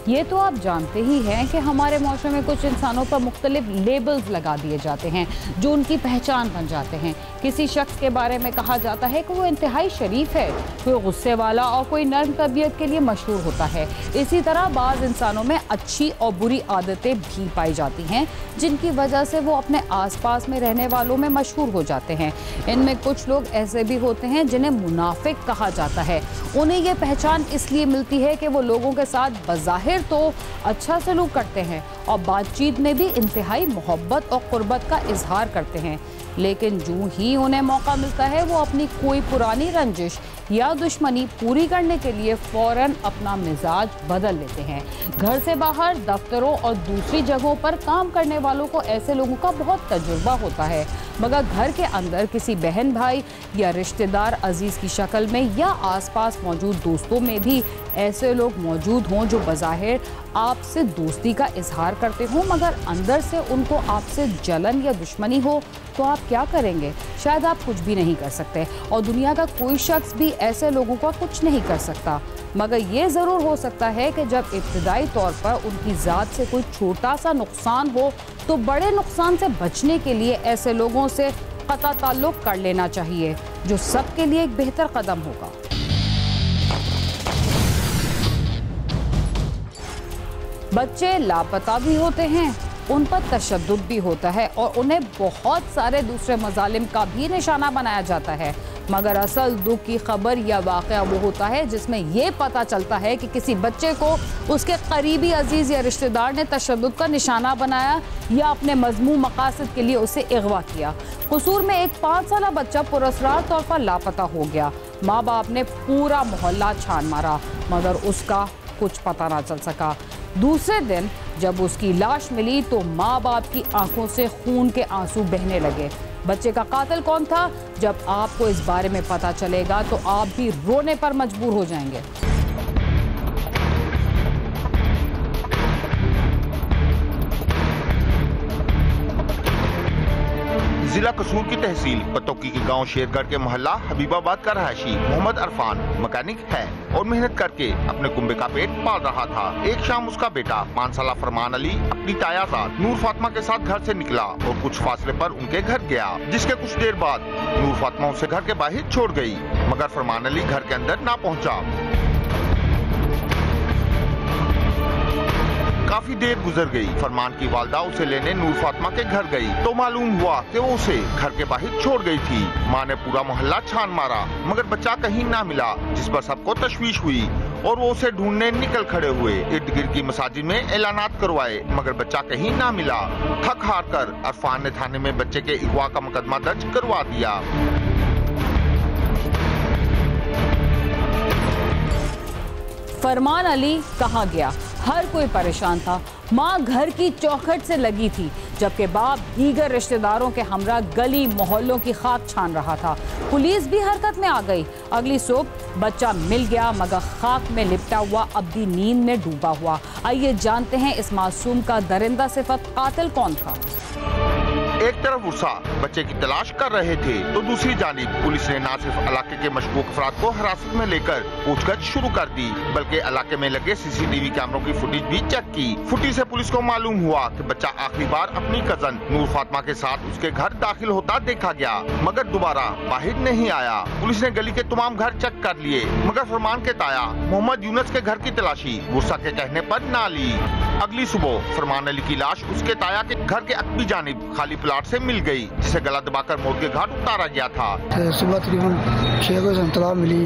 ये तो आप जानते ही हैं कि हमारे माशरे में कुछ इंसानों पर मुख्तलिफ लेबल्स लगा दिए जाते हैं जो उनकी पहचान बन जाते हैं। किसी शख्स के बारे में कहा जाता है कि वो इंतहाई शरीफ है, कोई गुस्से वाला और कोई नर्म तबीयत के लिए मशहूर होता है। इसी तरह बाज़ इंसानों में अच्छी और बुरी आदतें भी पाई जाती हैं जिनकी वजह से वो अपने आसपास में रहने वालों में मशहूर हो जाते हैं। इनमें कुछ लोग ऐसे भी होते हैं जिन्हें मुनाफिक कहा जाता है। उन्हें ये पहचान इसलिए मिलती है कि वो लोगों के साथ बज़ाहिर तो अच्छा सलूक करते हैं और बातचीत में भी इंतहाई मोहब्बत और क़ुर्बत का इजहार करते हैं, लेकिन जो ही उन्हें मौका मिलता है वो अपनी कोई पुरानी रंजिश या दुश्मनी पूरी करने के लिए फ़ौरन अपना मिजाज बदल लेते हैं। घर से बाहर, दफ्तरों और दूसरी जगहों पर काम करने वालों को ऐसे लोगों का बहुत तजुर्बा होता है, मगर घर के अंदर किसी बहन भाई या रिश्तेदार अजीज़ की शक्ल में या आसपास मौजूद दोस्तों में भी ऐसे लोग मौजूद हों जो बज़ाहिर आपसे दोस्ती का इजहार करते हों मगर अंदर से उनको आपसे जलन या दुश्मनी हो, तो आप क्या करेंगे? शायद आप कुछ भी नहीं कर सकते और दुनिया का कोई शख्स भी ऐसे लोगों का कुछ नहीं कर सकता। मगर ये ज़रूर हो सकता है कि जब इब्तिदाई तौर पर उनकी ज़ात से कोई छोटा सा नुकसान हो तो बड़े नुकसान से बचने के लिए ऐसे लोगों से क़ता ताल्लुक़ कर लेना चाहिए, जो सबके लिए एक बेहतर कदम होगा। बच्चे लापता भी होते हैं, उन पर तशद्दुद भी होता है और उन्हें बहुत सारे दूसरे मज़ालिम का भी निशाना बनाया जाता है, मगर असल दुख की खबर या वाक़या वो होता है जिसमें ये पता चलता है कि किसी बच्चे को उसके करीबी अजीज़ या रिश्तेदार ने तशद्दुद का निशाना बनाया या अपने मज़मूम मकासद के लिए उसे अगवा किया। कसूर में एक 5 साला बच्चा पुरस्कार तौर पर लापता हो गया। माँ बाप ने पूरा मोहल्ला छान मारा मगर उसका कुछ पता ना चल सका। दूसरे दिन जब उसकी लाश मिली तो माँ बाप की आंखों से खून के आंसू बहने लगे। बच्चे का कातिल कौन था? जब आपको इस बारे में पता चलेगा तो आप भी रोने पर मजबूर हो जाएंगे। जिला कसूर की तहसील पतौकी के गांव शेरगढ़ के मोहल्ला हबीबाबाद का रहायशी मोहम्मद अरफान मैकेनिक है और मेहनत करके अपने कुंबे का पेट पाल रहा था। एक शाम उसका बेटा 5 साला फरमान अली अपनी तायाजाद नूर फातिमा के साथ घर से निकला और कुछ फासले पर उनके घर गया, जिसके कुछ देर बाद नूर फातिमा उसे घर के बाहर छोड़ गई, मगर फरमान अली घर के अंदर ना पहुँचा। काफी देर गुजर गई। फरमान की वालदा उसे लेने नूर फातिमा के घर गई तो मालूम हुआ कि वो उसे घर के बाहर छोड़ गई थी। माँ ने पूरा मोहल्ला छान मारा मगर बच्चा कहीं ना मिला, जिस पर सबको तशवीश हुई और वो उसे ढूंढने निकल खड़े हुए। इर्द गिर्द की मसाजिद में ऐलानात करवाए मगर बच्चा कहीं ना मिला। थक हार कर अरफान ने थाने में बच्चे के अगवा का मुकदमा दर्ज करवा दिया। फरमान अली कहाँ गया? हर कोई परेशान था। माँ घर की चौखट से लगी थी जबकि बाप दीगर रिश्तेदारों के हमरा गली मोहल्लों की खाक छान रहा था। पुलिस भी हरकत में आ गई। अगली सुबह बच्चा मिल गया मगर खाक में लिपटा हुआ अब भी नींद में डूबा हुआ। आइए जानते हैं इस मासूम का दरिंदा सिफत कातिल कौन था। एक तरफ उर्सा बच्चे की तलाश कर रहे थे तो दूसरी जानिब पुलिस ने न सिर्फ इलाके के मशकूक अफराद को हिरासत में लेकर पूछताछ शुरू कर दी बल्कि इलाके में लगे सीसीटीवी कैमरों की फुटेज भी चेक की। फुटेज से पुलिस को मालूम हुआ कि बच्चा आखिरी बार अपनी कजन नूर फातिमा के साथ उसके घर दाखिल होता देखा गया मगर दोबारा बाहर नहीं आया। पुलिस ने गली के तमाम घर चेक कर लिए मगर फरमान के ताया मोहम्मद यूनुस के घर की तलाशी उर्सा के कहने पर ना ली। अगली सुबह फरमान अली की लाश उसके ताया के घर के अकबी जानिब खाली प्लाट से मिल गई, जिसे गला दबाकर मौत के घाट उतारा गया था। सुबह तकरीबन 6 बजे इत्तला मिली,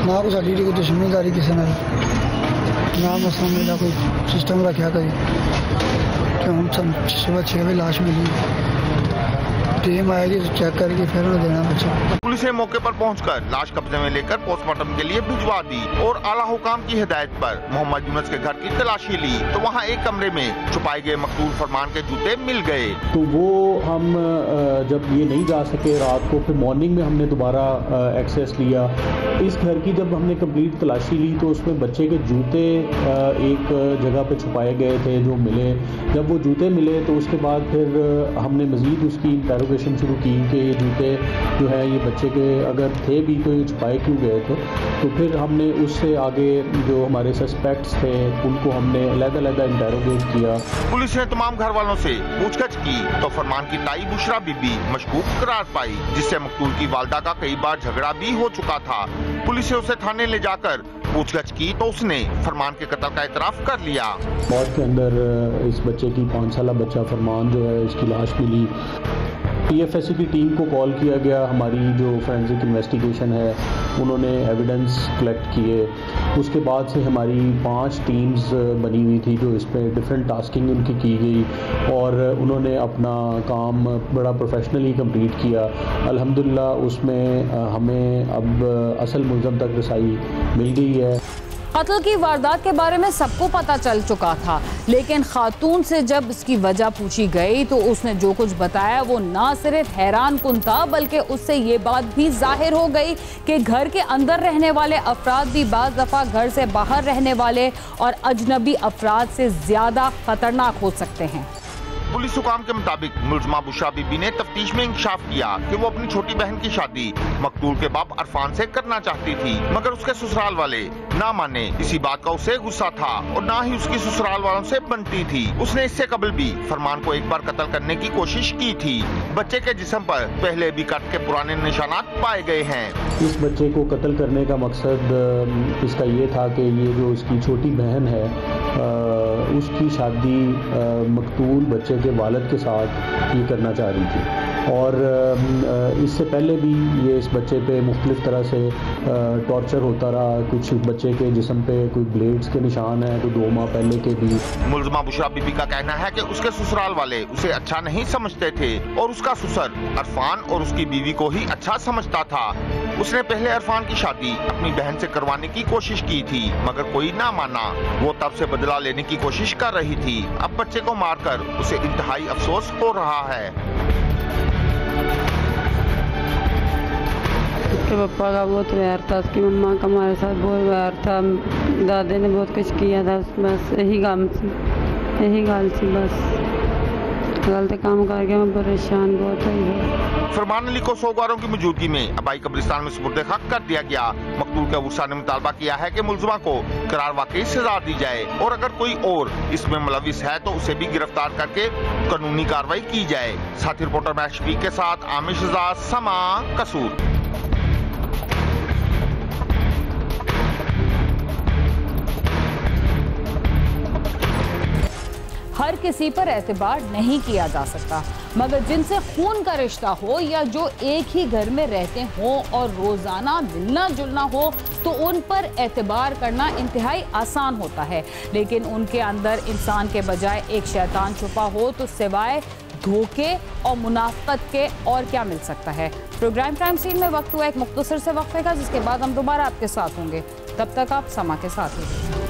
ना को साडी कोई दुश्मनीदारी किसी ने ना मसला मिला कोई सिस्टम रखा कभी कि हम सुबह 6 बजे लाश मिली, टीम आएगी चेक करके फिर उन्हें देना बच्चा। पुलिस ने मौके पर पहुंचकर लाश कब्जे में लेकर पोस्टमार्टम के लिए भिजवा दी और आला हुकाम की हिदायत पर मोहम्मद यूनुस के घर की तलाशी ली तो वहां एक कमरे में छुपाए गए मकतूल फरमान के जूते मिल गए। तो वो हम जब ये नहीं जा सके रात को, फिर मॉर्निंग में हमने दोबारा एक्सेस लिया इस घर की। जब हमने कंप्लीट तलाशी ली तो उसमें बच्चे के जूते एक जगह पे छुपाए गए थे जो मिले। जब वो जूते मिले तो उसके बाद फिर हमने मजीद उसकी इंटेरोगेशन इन्वेस्टिगेशन शुरू की कि ये जूते जो है ये बच्चे के अगर थे भी तो ये छुपाए क्यों गए थे। तो फिर हमने उससे आगे जो हमारे सस्पेक्ट्स थे उनको हमने अलग-अलग इंटेरोगेट किया। पुलिस ने तमाम घर वालों से पूछताछ की तो फरमान की ताई बुशरा बीबी मशकूक करार पाई, जिससे मकतूल की वालदा का कई बार झगड़ा भी हो चुका था। पुलिस ने उसे थाने ले जाकर पूछताछ की तो उसने फरमान के कत्ल का इतराफ कर लिया। मौत के अंदर इस बच्चे की 5 साला बच्चा फरमान जो है इसकी लाश मिली। PFSC की टीम को कॉल किया गया, हमारी जो फोरेंसिक इन्वेस्टिगेशन है उन्होंने एविडेंस कलेक्ट किए। उसके बाद से हमारी 5 टीम्स बनी हुई थी जो इसमें डिफरेंट टास्किंग उनकी की गई और उन्होंने अपना काम बड़ा प्रोफेशनली कंप्लीट किया। अल्हम्दुलिल्लाह उसमें हमें अब असल मुलज़म तक रसाई मिल गई है। कत्ल की वारदात के बारे में सबको पता चल चुका था, लेकिन खातून से जब इसकी वजह पूछी गई तो उसने जो कुछ बताया वो ना सिर्फ हैरान कुन था बल्कि उससे ये बात भी जाहिर हो गई कि घर के अंदर रहने वाले अफराद भी बाज़ दफ़ा घर से बाहर रहने वाले और अजनबी अफराद से ज़्यादा खतरनाक हो सकते हैं। पुलिस हुकाम के मुताबिक मुलज़मा बुशरा बीबी ने तफ्तीश में इंकशाफ किया कि वो अपनी छोटी बहन की शादी मकतूल के बाप अरफान से करना चाहती थी, मगर उसके ससुराल वाले ना माने। इसी बात का उसे गुस्सा था और ना ही उसकी ससुराल वालों से बनती थी। उसने इससे कबल भी फरमान को एक बार कत्ल करने की कोशिश की थी। बच्चे के जिस्म पर पहले भी कत्ल के पुराने निशानात पाए गए हैं। इस बच्चे को कत्ल करने का मकसद इसका ये था कि ये जो उसकी छोटी बहन है उसकी शादी मकतूल बच्चे के वालिद के साथ ये करना चाह रही थी और इससे पहले भी ये इस बच्चे पे मुख्तलिफ तरह से टॉर्चर होता रहा। कुछ बच्चे के जिस्म पे कोई ब्लेड्स के निशान हैं, तो 2 माह पहले के भी। मुलज़मा बुशरा बीबी का कहना है कि उसके ससुराल वाले उसे अच्छा नहीं समझते थे और उसका ससुर अरफान और उसकी बीवी को ही अच्छा समझता था। उसने पहले अरफान की शादी अपनी बहन से करवाने की कोशिश की थी, मगर कोई ना माना। वो तब से बदला लेने की कोशिश कर रही थी। अब बच्चे को मारकर उसे इंतहाई अफसोस हो रहा है। उसके पापा का बहुत व्यार था, उसकी मम्मा का हमारे साथ बहुत व्यार था। दादे ने बहुत कुछ किया था, बस यही गाल सी बस गलत काम करके मैं परेशान बहुत हुई। फरमान अली को सोगवारों की मौजूदगी में अबाई कब्रिस्तान में सुपुर्द खाक कर दिया गया। मकतूल के वर्सा ने मुतालबा किया है कि मुलज़मा को करार वाकई सजा दी जाए और अगर कोई और इसमें मुलविस है तो उसे भी गिरफ्तार करके कानूनी कार्रवाई की जाए। साथी रिपोर्टर महक शफीक के साथ आमिर शहजाद, समा, कसूर। हर किसी पर एतबार नहीं किया जा सकता, मगर जिनसे खून का रिश्ता हो या जो एक ही घर में रहते हों और रोजाना मिलना जुलना हो तो उन पर एतबार करना इंतहाई आसान होता है। लेकिन उनके अंदर इंसान के बजाय एक शैतान छुपा हो तो सिवाय धोखे और मुनाफकत के और क्या मिल सकता है। प्रोग्राम क्राइम सीन में वक्त हुआ एक मुख्तसर से वक्फे का, जिसके बाद हम दोबारा आपके साथ होंगे। तब तक आप समा के साथ रहिए।